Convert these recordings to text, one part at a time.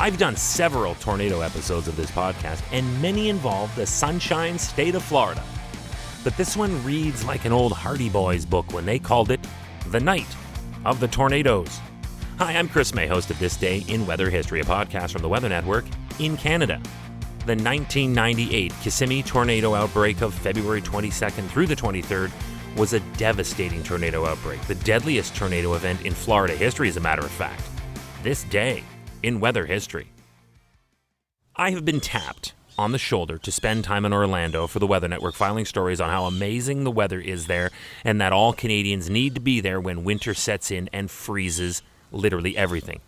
I've done several tornado episodes of this podcast, and many involve the Sunshine State of Florida. But this one reads like an old Hardy Boys book when they called it The Night of the Tornadoes. Hi, I'm Chris May, host of This Day in Weather History, a podcast from the Weather Network in Canada. The 1998 Kissimmee tornado outbreak of February 22nd through the 23rd was a devastating tornado outbreak, the deadliest tornado event in Florida history, as a matter of fact. This day in weather history. I have been tapped on the shoulder to spend time in Orlando for the Weather Network, filing stories on how amazing the weather is there and that all Canadians need to be there when winter sets in and freezes literally everything.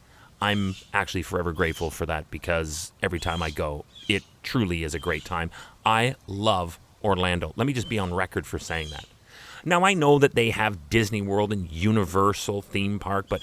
I'm actually forever grateful for that because every time I go, it truly is a great time. I love Orlando. Let me just be on record for saying that. Now, I know that they have Disney World and Universal theme park, but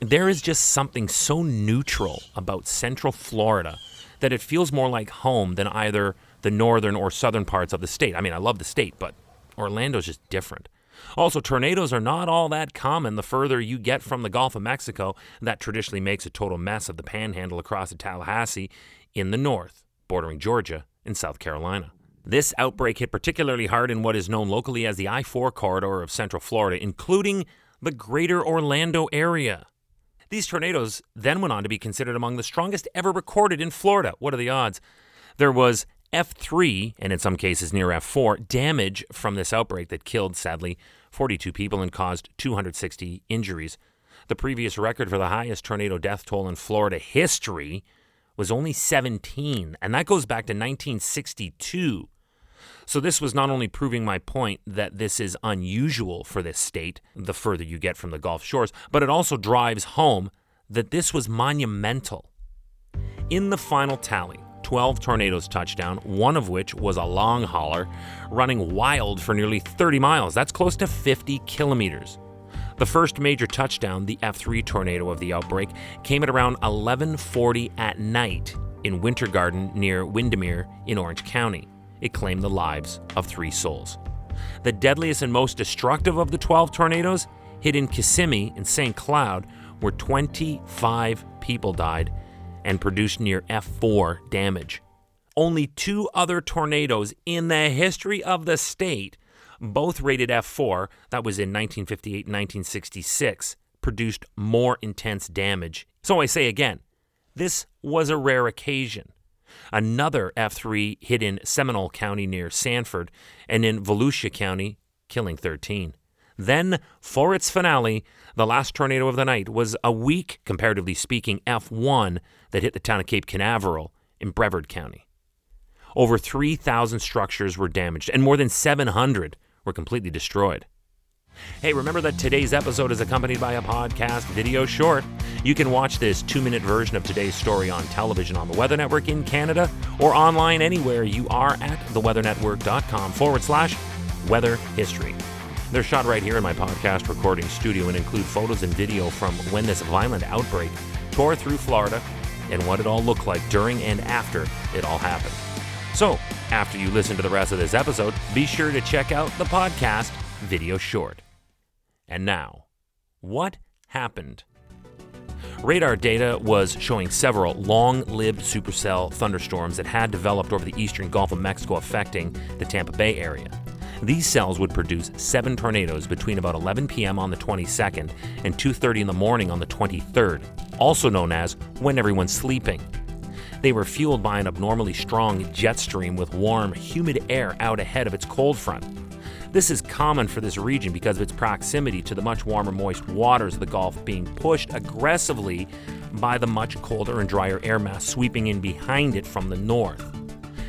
there is just something so neutral about Central Florida that it feels more like home than either the northern or southern parts of the state. I mean, I love the state, but Orlando's just different. Also, tornadoes are not all that common the further you get from the Gulf of Mexico. That traditionally makes a total mess of the panhandle across to Tallahassee in the north, bordering Georgia and South Carolina. This outbreak hit particularly hard in what is known locally as the I-4 corridor of Central Florida, including the greater Orlando area. These tornadoes then went on to be considered among the strongest ever recorded in Florida. What are the odds? There was F3, and in some cases near F4, damage from this outbreak that killed, sadly, 42 people and caused 260 injuries. The previous record for the highest tornado death toll in Florida history was only 17, and that goes back to 1962. So this was not only proving my point that this is unusual for this state, the further you get from the Gulf shores, but it also drives home that this was monumental. In the final tally, 12 tornadoes touched down, one of which was a long hauler, running wild for nearly 30 miles. That's close to 50 kilometers. The first major touchdown, the F3 tornado of the outbreak, came at around 11:40 at night in Winter Garden near Windermere in Orange County. It claimed the lives of 3 souls. The deadliest and most destructive of the 12 tornadoes hit in Kissimmee in St. Cloud, where 25 people died and produced near F4 damage. Only 2 other tornadoes in the history of the state, both rated F4, that was in 1958 and 1966, produced more intense damage. So I say again, this was a rare occasion. Another F3 hit in Seminole County near Sanford and in Volusia County, killing 13. Then, for its finale, the last tornado of the night was a weak, comparatively speaking, F1 that hit the town of Cape Canaveral in Brevard County. Over 3,000 structures were damaged and more than 700 were completely destroyed. Hey, remember that today's episode is accompanied by a podcast video short. You can watch this 2-minute version of today's story on television on the Weather Network in Canada or online anywhere you are at theweathernetwork.com/weather history. They're shot right here in my podcast recording studio and include photos and video from when this violent outbreak tore through Florida and what it all looked like during and after it all happened. So, after you listen to the rest of this episode, be sure to check out the podcast video short. And now, what happened? Radar data was showing several long-lived supercell thunderstorms that had developed over the eastern Gulf of Mexico, affecting the Tampa Bay area. These cells would produce 7 tornadoes between about 11 p.m. on the 22nd and 2:30 in the morning on the 23rd, also known as when everyone's sleeping. They were fueled by an abnormally strong jet stream with warm, humid air out ahead of its cold front. This is common for this region because of its proximity to the much warmer, moist waters of the Gulf being pushed aggressively by the much colder and drier air mass sweeping in behind it from the north.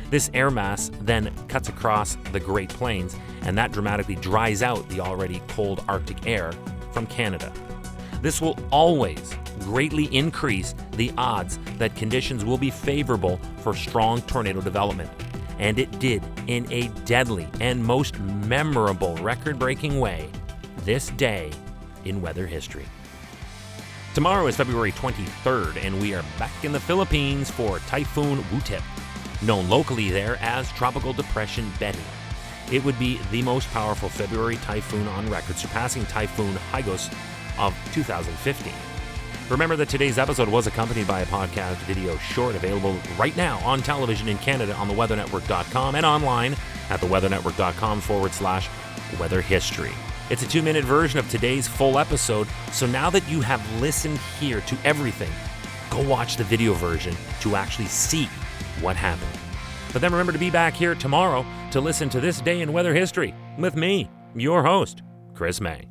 This air mass then cuts across the Great Plains, and that dramatically dries out the already cold Arctic air from Canada. This will always greatly increase the odds that conditions will be favorable for strong tornado development. And it did in a deadly and most memorable record-breaking way this day in weather history. Tomorrow is February 23rd, and we are back in the Philippines for Typhoon Wutip, known locally there as Tropical Depression Betty. It would be the most powerful February typhoon on record, surpassing Typhoon Hagos of 2015. Remember that today's episode was accompanied by a podcast video short available right now on television in Canada on theweathernetwork.com and online at theweathernetwork.com/weather history. It's a 2-minute version of today's full episode, so now that you have listened here to everything, go watch the video version to actually see what happened. But then remember to be back here tomorrow to listen to This Day in Weather History with me, your host, Chris May.